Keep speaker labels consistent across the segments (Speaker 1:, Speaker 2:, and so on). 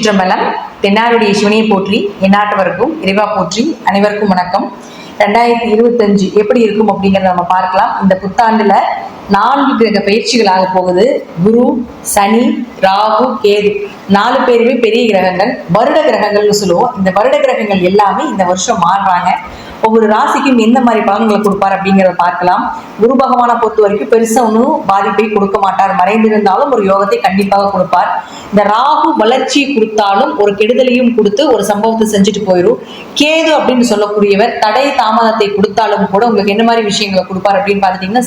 Speaker 1: திருச்சிற்றம்பலம். தென்னாருடைய சிவனையை போற்றி, எந்நாட்டவருக்கும் இறைவா போற்றி. அனைவருக்கும் வணக்கம். 2025 எப்படி இருக்கும் அப்படிங்கிறத நம்ம பார்க்கலாம். இந்த புத்தாண்டுல 4 கிரக பயிற்சிகளாக போகுது. குரு, சனி, ராகு, கேது 4 பேருமே பெரிய கிரகங்கள், வருட கிரகங்கள்னு சொல்லுவோம். இந்த வருட கிரகங்கள் எல்லாமே இந்த வருஷம் மாறுறாங்க. ஒவ்வொரு ராசிக்கும் எந்த மாதிரி பலன்களை கொடுப்பார் அப்படிங்கிறத பார்க்கலாம். குரு பகவானை பொறுத்த வரைக்கும் பெருசா ஒன்றும் பாதிப்பை கொடுக்க மாட்டார். மறைந்திருந்தாலும் ஒரு யோகத்தை கண்டிப்பாக கொடுப்பார். இந்த ராகு வளர்ச்சி கொடுத்தாலும் ஒரு கெடுதலையும் கொடுத்து ஒரு சம்பவத்தை செஞ்சுட்டு போயிடும். கேது அப்படின்னு சொல்லக்கூடியவர் தடை தாமதத்தை கொடுத்தாலும் கூட உங்களுக்கு என்ன மாதிரி விஷயங்களை கொடுப்பார் அப்படின்னு பார்த்துட்டீங்கன்னா,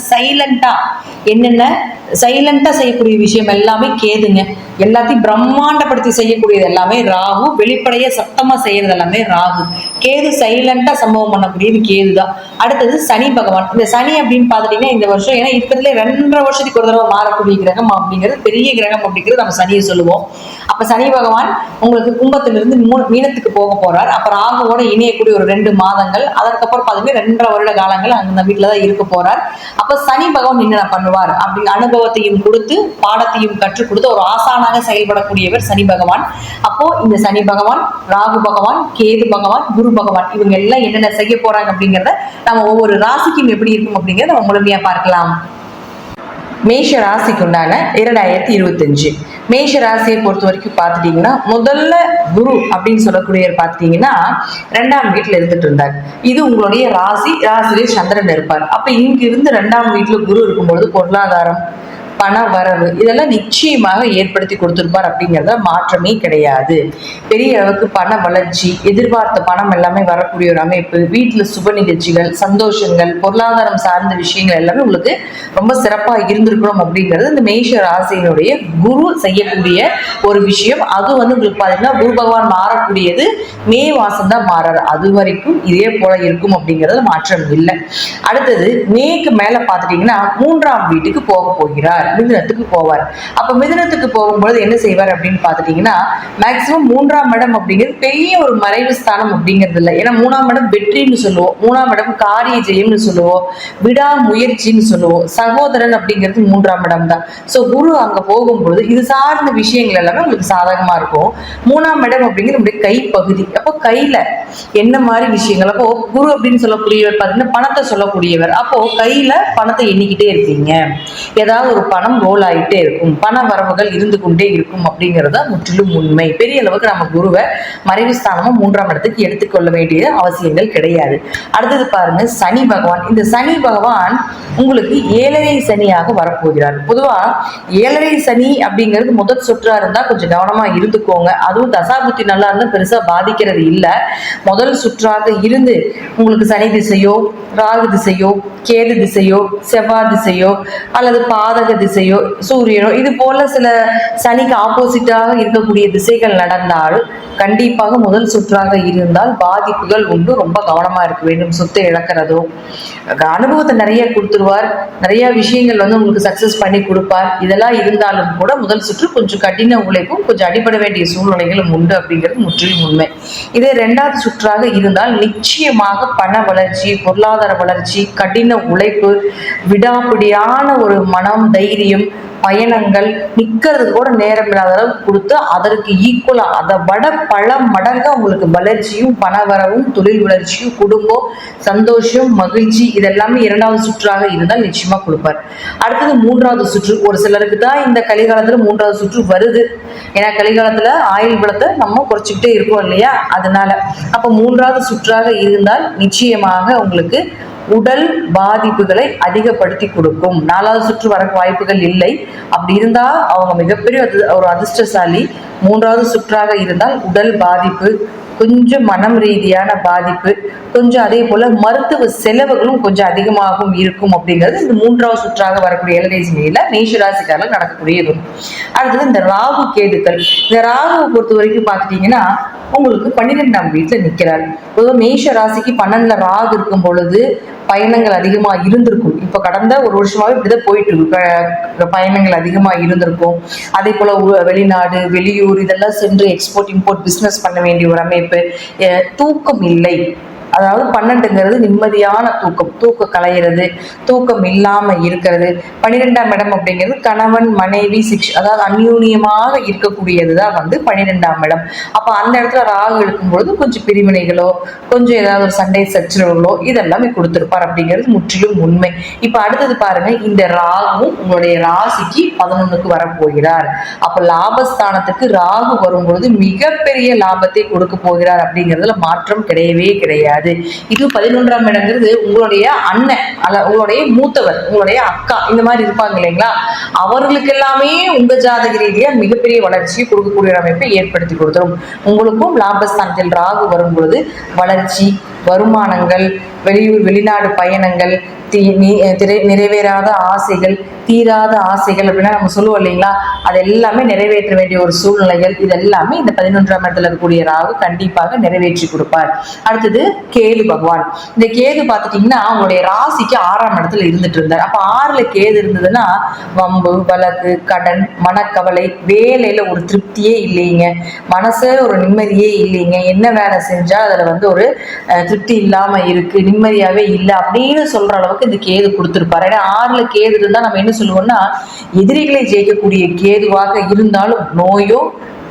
Speaker 1: சைலண்டா செய்யக்கூடிய விஷயம் எல்லாமே கேதுங்க. எல்லாத்தையும் பிரம்மாண்டப்படுத்தி செய்யக்கூடியது எல்லாமே ராகு. வெளிப்படைய சத்தமா செய்யறது எல்லாமே ராகு. கேது சைலண்டா சம்பவம் பண்ணக்கூடியது கேது தான். அடுத்தது சனி பகவான். இந்த சனி அப்படின்னு பார்த்துட்டீங்கன்னா இந்த வருஷம் ஏன்னா இருக்கிறதுல 2.5 வருஷத்துக்கு ஒரு தடவை மாறக்கூடிய கிரகம் அப்படிங்கிறது பெரிய கிரகம் அப்படிங்கிறது நம்ம சனியை சொல்லுவோம். அப்ப சனி பகவான் உங்களுக்கு கும்பத்திலிருந்து மீனத்துக்கு போக போறார். அப்புறம் ராகுவோட இணையக்கூடிய ஒரு 2 மாதங்கள், அதற்கப்புறம் பார்த்தீங்கன்னா 2.5 வருட காலங்கள் அந்த வீட்டுலதான் இருக்க போறார். அப்ப சனி பகவான் என்ன பண்ணுவார் அப்படி அனுபவத்தையும் கொடுத்து பாடத்தையும் கற்றுக் கொடுத்து ஒரு ஆசானாக செயல்படக்கூடியவர் சனி பகவான். அப்போ இந்த சனி பகவான், ராகு பகவான், கேது பகவான், குரு பகவான் இவங்க எல்லாம் என்னென்ன செய்ய போறாங்க அப்படிங்கிறத நம்ம ஒவ்வொரு ராசிக்கும் எப்படி இருக்கும் அப்படிங்கிறத நம்ம முழுமையா பார்க்கலாம். மேஷ ராசிக்கு உண்டான 2025 மேஷ ராசியை பொறுத்த வரைக்கும் பார்த்துட்டீங்கன்னா, முதல்ல குரு அப்படின்னு சொல்லக்கூடியவர் பார்த்துட்டீங்கன்னா 2ஆம் வீட்டுல இருந்துட்டு இருந்தார். இது உங்களுடைய ராசியிலே சந்திரன் இருப்பார். அப்ப இங்க இருந்து 2ஆம் வீட்டுல குரு இருக்கும்பொழுது பொருளாதாரம், பண வரவு இதெல்லாம் நிச்சயமாக ஏற்படுத்தி கொடுத்திருப்பார். அப்படிங்கிறத மாற்றமே கிடையாது. பெரிய அளவுக்கு பண வளர்ச்சி, எதிர்பார்த்த பணம் எல்லாமே வரக்கூடிய ஒரு அமைப்பு, வீட்டுல சுப நிகழ்ச்சிகள், சந்தோஷங்கள், பொருளாதாரம் சார்ந்த விஷயங்கள் எல்லாமே உங்களுக்கு ரொம்ப சிறப்பா இருந்திருக்கணும் அப்படிங்கிறது இந்த மேஷ ராசியினுடைய குரு செய்யக்கூடிய ஒரு விஷயம். அது உங்களுக்கு பாத்தீங்கன்னா குரு பகவான் மாறக்கூடியது மே மாசம் தான் மாறாரு. அது வரைக்கும் இதே போல இருக்கும் அப்படிங்கிறது மாற்றம் இல்லை. அடுத்தது மேக்கு மேல பாத்துட்டீங்கன்னா 3ஆம் வீட்டுக்கு போக போகிறார். மிதுனத்துக்கு போவார். அப்ப மிதுனத்துக்கு போகும்போது என்ன செய்வார் அப்படின்னு பாத்துட்டீங்கன்னா, மேக்சிமம் 3ஆம் இடம் அப்படிங்கிறது பெரிய ஒரு மறைவு ஸ்தானம் அப்படிங்கிறது இல்லை. ஏன்னா 3ஆம் இடம் வெற்றின்னு சொல்லுவோம், 3ஆம் இடம் காரிய ஜெயம்னு சொல்லுவோம், விடா முயற்சின்னு சொல்லுவோம். சகோதரன் அப்படிங்கிறது 3ஆம் இடம் தான். சோ குரு அங்க போகும்பொழுது இது சார்ந்த விஷயங்கள் எல்லாமே உங்களுக்கு சாதகமா இருக்கும். 3ஆம் இடம் அப்படிங்கிறது நம்முடைய கைப்பகுதி. அப்போ கையில என்ன மாதிரி விஷயங்கள், அப்போ குரு அப்படின்னு சொல்லக்கூடியவர் பாத்தீங்கன்னா பணத்தை சொல்லக்கூடியவர். அப்போ கையில பணத்தை எண்ணிக்கிட்டே இருப்பீங்க. ஏதாவது ஒரு பணம் ரோல் ஆகிட்டே இருக்கும், பண வரவுகள் இருந்து கொண்டே இருக்கும் அப்படிங்கிறத முற்றிலும் உண்மை. பெரிய அளவுக்கு நம்ம குருவை மறைவு ஸ்தானமா 3ஆம் இடத்துக்கு எடுத்துக்கொள்ள வேண்டிய அவசியங்கள் கிடையாது. அடுத்தது பாருங்க சனி பகவான். இந்த சனி பகவான் உங்களுக்கு 7.5 சனியாக வரப்போகிறார். பொதுவா 7.5 சனி அப்படிங்கிறது முதல் சுற்றா இருந்தா கொஞ்சம் கவனமா இருந்துக்கோங்க. அதுவும் தசாபுத்தி நல்லா இருந்தா பெருசா பாதிக்கிறது இல்லை. முதல் சுற்றாக இருந்து உங்களுக்கு சனி திசையோ, ராகு திசையோ, கேது திசையோ, செவ்வாய் திசையோ அல்லது பாதக திசையோ, சூரியனோ இது போல சில சனிக்கு ஆப்போசிட்டாக இருக்கக்கூடிய திசைகள் நடந்தால் கண்டிப்பாக முதல் சுற்றாக இருந்தால் பாதிப்புகள் உண்டு. ரொம்ப கவனமா இருக்க வேண்டும். சொத்தை இழக்கிறதோ, அனுபவத்தை நிறைய கொடுத்துருவார், நிறைய விஷயங்கள் உங்களுக்கு சக்சஸ் பண்ணி கொடுப்பார். இதெல்லாம் இருந்தாலும் கூட முதல் சுற்று கொஞ்சம் கடின உழைப்பும் கொஞ்சம் அடிபட வேண்டிய சூழ்நிலைகளும் உண்டு அப்படிங்கிறது முற்றிலும் உண்மை. இதே 2ஆவது சுற்றாக இருந்தால் நிச்சயமாக பண வளர்ச்சி, பொருளாதார வளர்ச்சி, கடின உழைப்பு, விடாப்பிடியான ஒரு மனம், தைரியம், பயணங்கள், நிக்கிறது கூட நேரம் இல்லாத அளவுக்கு கொடுத்து அதற்கு ஈக்குவலா அதை விட பல மடங்கா உங்களுக்கு வளர்ச்சியும், பணவரவும், தொழில் வளர்ச்சியும், குடும்பம், சந்தோஷம், மகிழ்ச்சி இதெல்லாமே 2ஆவது சுற்றாக இருந்தால் நிச்சயமா கொடுப்பார். அடுத்தது 3ஆவது சுற்று. ஒரு சிலருக்கு தான் இந்த கலிகாலத்துல 3ஆவது சுற்று வருது. ஏன்னா கலிகாலத்துல ஆயுள் பலத்தை நம்ம குறைச்சிக்கிட்டே இருக்கோம் இல்லையா, அதனால. அப்ப 3ஆவது சுற்றாக இருந்தால் நிச்சயமாக உங்களுக்கு உடல் பாதிப்புகளை அதிகப்படுத்தி கொடுக்கும். 4ஆவது சுற்று வர வாய்ப்புகள் இல்லை. அப்படி இருந்தா அவங்க மிகப்பெரிய ஒரு அதிர்ஷ்டசாலி. 3ஆவது சுற்றாக இருந்தால் உடல் பாதிப்பு, கொஞ்சம் மனம் ரீதியான பாதிப்பு, கொஞ்சம் அதே போல மருத்துவ செலவுகளும் கொஞ்சம் அதிகமாகவும் இருக்கும் அப்படிங்கிறது இந்த 3ஆவது சுற்றாக வரக்கூடிய 7.5 சனியில மேஷராசிக்காரர்கள் நடக்கக்கூடியது. அடுத்தது இந்த ராகு கேதுக்கள். இந்த ராகுவை பொறுத்த வரைக்கும் பார்த்துட்டீங்கன்னா உங்களுக்கு 12ஆம் வீட்டுல நிற்கிறார். பொதுவாக மேஷ ராசிக்கு 12ல ராகு இருக்கும் பொழுது பயணங்கள் அதிகமா இருந்திருக்கும். இப்ப கடந்த ஒரு வருஷமாவே இப்படிதான் போயிட்டு இருக்கு. பயணங்கள் அதிகமா இருந்திருக்கும். அதே போல வெளிநாடு, வெளியூர் இதெல்லாம் சென்று எக்ஸ்போர்ட் இம்போர்ட் பிசினஸ் பண்ண வேண்டிய ஒரு அமைப்பு. தூக்கம் இல்லை, அதாவது 12ங்கிறது நிம்மதியான தூக்கம், தூக்கம் கலையிறது, தூக்கம் இல்லாம இருக்கிறது. 12ஆம் இடம் அப்படிங்கிறது கணவன் மனைவி அதாவது அந்யூன்யமாக இருக்கக்கூடியதுதான் 12ஆம் இடம். அப்ப அந்த இடத்துல ராகு இருக்கும்பொழுது கொஞ்சம் பிரிவினைகளோ, கொஞ்சம் ஏதாவது ஒரு சண்டை சச்சரவுகளோ இதெல்லாமே கொடுத்திருப்பார் அப்படிங்கிறது முற்றிலும் உண்மை. இப்ப அடுத்தது பாருங்க, இந்த ராகு உங்களுடைய ராசிக்கு 11க்கு வரப்போகிறார். அப்ப லாபஸ்தானத்துக்கு ராகு வரும்பொழுது மிகப்பெரிய லாபத்தை கொடுக்க போகிறார் அப்படிங்கிறதுல மாற்றம் கிடையவே கிடையாது. இது 11ஆம் இடங்கிறது உங்களுடைய அண்ணன், உங்களுடைய மூத்தவர், உங்களுடைய அக்கா, இந்த மாதிரி இருப்பாங்க இல்லைங்களா, அவர்களுக்கு எல்லாமே உங்க ஜாதக ரீதியா மிகப்பெரிய வளர்ச்சியை கொடுக்கக்கூடிய அமைப்பை ஏற்படுத்தி கொடுத்துரும். உங்களுக்கும் லாபஸ்தானத்தில் ராகு வரும்பொழுது வளர்ச்சி, வருமானங்கள், வெளியூர் வெளிநாடு பயணங்கள், நிறைவேறாத ஆசைகள், தீராத ஆசைகள் அப்படின்னா நம்ம சொல்லுவோம் இல்லைங்களா, அது எல்லாமே நிறைவேற்ற வேண்டிய ஒரு சூழ்நிலைகள், இதெல்லாமே இந்த 11ஆம் இடத்துல இருக்கக்கூடிய ராகு கண்டிப்பாக நிறைவேற்றி கொடுப்பார். அடுத்தது கேது பகவான். இந்த கேது பார்த்துட்டீங்கன்னா அவங்களுடைய ராசிக்கு 6ஆம் இடத்துல இருந்துட்டு இருந்தார். அப்ப 6ல கேது இருந்ததுன்னா வம்பு, வழக்கு, கடன், மனக்கவலை, வேலையில ஒரு திருப்தியே இல்லைங்க, மனசே ஒரு நிம்மதியே இல்லைங்க, என்ன வேலை செஞ்சா அதுல ஒரு திருப்தி இல்லாம இருக்கு, நிம்மதியாவே இல்லை அப்படின்னு சொல்ற அளவுக்கு இந்த கேது கொடுத்திருப்பாரு. ஏன்னா 6ல கேது இருந்தா நம்ம என்ன சொல்லுவோம்னா, எதிரிகளை ஜெயிக்கக்கூடிய கேதுவாக இருந்தாலும் நோயோ,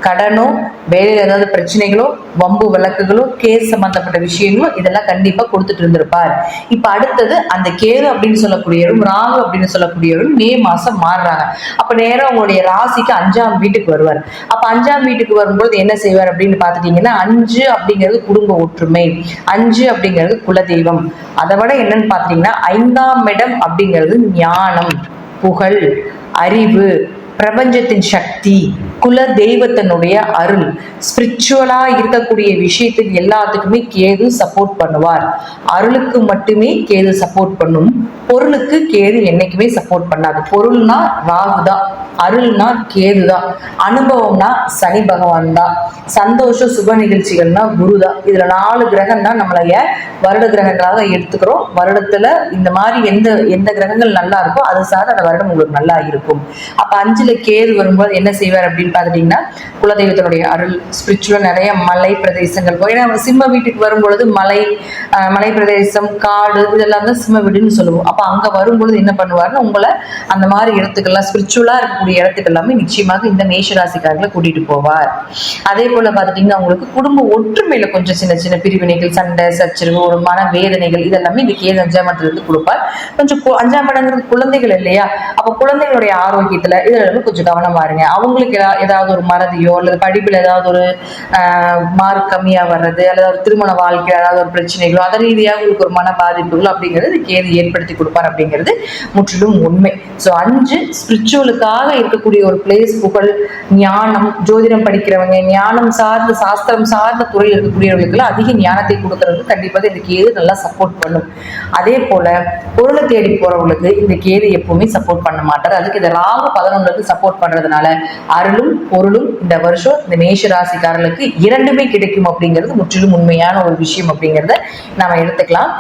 Speaker 1: கடனோ, வேலையில் ஏதாவது பிரச்சனைகளோ, வம்பு வழக்குகளோ, கேஸ் சம்பந்தப்பட்ட விஷயங்களோ இதெல்லாம் கண்டிப்பா கொடுத்துட்டு இருந்திருப்பார். இப்ப அடுத்தது அந்த கேது அப்படின்னு சொல்லக்கூடியவரும் ராகு அப்படின்னு சொல்லக்கூடியவரும் மே மாசம் மாறுறாங்க. அப்ப நேரம் உங்களுடைய ராசிக்கு 5ஆம் வீட்டுக்கு வருவார். அப்ப 5ஆம் வீட்டுக்கு வரும்போது என்ன செய்வார் அப்படின்னு பாத்துட்டீங்கன்னா, 5 அப்படிங்கிறது குடும்ப ஒற்றுமை, 5 அப்படிங்கிறது குலதெய்வம். அதை விட என்னன்னு பாத்தீங்கன்னா 5ஆம் இடம் அப்படிங்கிறது ஞானம், புகழ், அறிவு, பிரபஞ்சத்தின் சக்தி, குல தெய்வத்தினுடைய அருள், ஸ்பிரிச்சுவலா இருக்கக்கூடிய விஷயத்துக்கு எல்லாத்துக்குமே கேது சப்போர்ட் பண்ணுவார். அருளுக்கு மட்டுமே கேது சப்போர்ட் பண்ணும், பொருளுக்கு கேது என்னைக்குமே சப்போர்ட் பண்ணாது. பொருள்னா ராகு தான், அருள்னா கேது தான், அனுபவம்னா சனி பகவான் தான், சந்தோஷம் சுப நிகழ்ச்சிகள்னா குரு தான். இதுல 4 கிரகம் தான் நம்மளைய வருட கிரகங்களாக எடுத்துக்கிறோம். வருடத்துல இந்த மாதிரி எந்த கிரகங்கள் நல்லா இருக்கோ அது சார்ந்த அந்த வருடம் உங்களுக்கு நல்லா இருக்கும். அப்ப 5ல கேது வரும்போது என்ன செய்வார் அப்படின்னு பாத்துட்டீங்கன்னா, குலதெய்வத்தினுடைய அருள், ஸ்பிரிச்சுவல், நிறைய மலை பிரதேசங்கள். ஏன்னா சிம்ம வீட்டுக்கு வரும்பொழுது மலை பிரதேசம், காடு இதெல்லாம் தான் சிம்ம வீடுன்னு சொல்லுவோம். அப்ப அங்க வரும்பொழுது என்ன பண்ணுவாருன்னு உங்களை அந்த மாதிரி இடத்துக்கெல்லாம், ஸ்பிரிச்சுவலா இருக்கக்கூடிய இடத்துக்கு எல்லாமே நிச்சயமாக இந்த மேஷராசிக்காரங்களை கூட்டிட்டு போவார். அதே போல பாத்துட்டீங்கன்னா உங்களுக்கு குடும்ப ஒற்றுமையில கொஞ்சம் சின்ன சின்ன பிரிவினைகள், சண்டை சச்சரவு, ஒரு மன வேதனைகள் இதெல்லாமே இந்த கேது 5ஆம் இடத்துல இருந்து கொடுப்பார். கொஞ்சம் 5ஆம் இடங்கிறது குழந்தைகள் இல்லையா, அப்ப குழந்தைகளுடைய ஆரோக்கியத்துல இதுல கொஞ்சம் கவனமா இருங்க. அவங்களுக்கு ஏதாவது ஒரு மறதியோ அல்லது படிப்புல ஏதாவது ஒரு மார்க் கம்மியா வர்றது, அல்லது ஒரு திருமண வாழ்க்கை ஏதாவது ஒரு பிரச்சனைகளோ, அதன் ரீதியாக உங்களுக்கு ஒரு மன பாதிப்புகளோ அப்படிங்கிறது கேது ஏற்படுத்தி கொடுப்பார் அப்படிங்கிறது முற்றிலும் உண்மை. ஸோ 5 ஸ்பிரிச்சுவலுக்காக இருக்கக்கூடிய ஒரு பிளேஸ், புகழ், ஞானம், ஜோதிடம் படிக்கிறவங்க, ஞானம் சார்ந்த சாஸ்திரம் சார்ந்த துறையில் இருக்கக்கூடியவர்களுக்கு அதிக ஞானத்தை கொடுக்கறது கண்டிப்பாக இந்த கேது நல்லா சப்போர்ட் பண்ணும். அதே போல பொருளை தேடி போறவங்களுக்கு இந்த கேது எப்பவுமே சப்போர்ட் பண்ண மாட்டார். அதுக்கு இந்த ராகு 11க்கு சப்போர்ட் பண்றதுனால அருளும் பொருளும் இந்த வருஷம் இந்த மேஷ ராசிக்காரர்களுக்கு இரண்டுமே கிடைக்கும் அப்படிங்கிறது முற்றிலும் உண்மையான ஒரு விஷயம் அப்படிங்கிறத நாம எடுத்துக்கலாம்.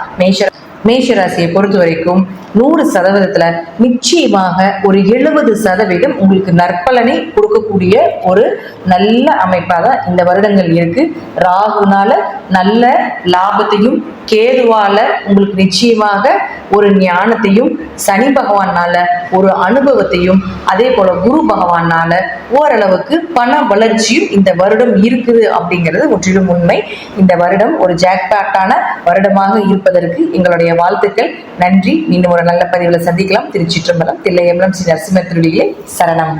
Speaker 1: மேஷ ராசியை பொறுத்த வரைக்கும் 100% நிச்சயமாக ஒரு 70% உங்களுக்கு நற்பலனை கொடுக்கக்கூடிய ஒரு நல்ல அமைப்பாக தான் இந்த வருடங்கள் இருக்கு. ராகுனால நல்ல லாபத்தையும், கேதுவால உங்களுக்கு நிச்சயமாக ஒரு ஞானத்தையும், சனி பகவானால ஒரு அனுபவத்தையும், அதே போல குரு பகவானால ஓரளவுக்கு பண வளர்ச்சியும் இந்த வருடம் இருக்குது அப்படிங்கிறது முற்றிலும் உண்மை. இந்த வருடம் ஒரு ஜாக்பாட்டான வருடமாக இருப்பதற்கு எங்களுடைய வாழ்த்துக்கள். நன்றி. இன்னும் ஒரு நல்ல பதிவில் சந்திக்கலாம். திருச்சிற்றம்பலம், தில்லையம்பலம், ஸ்ரீ நரசிம்ம திருடிகளே சரணம்.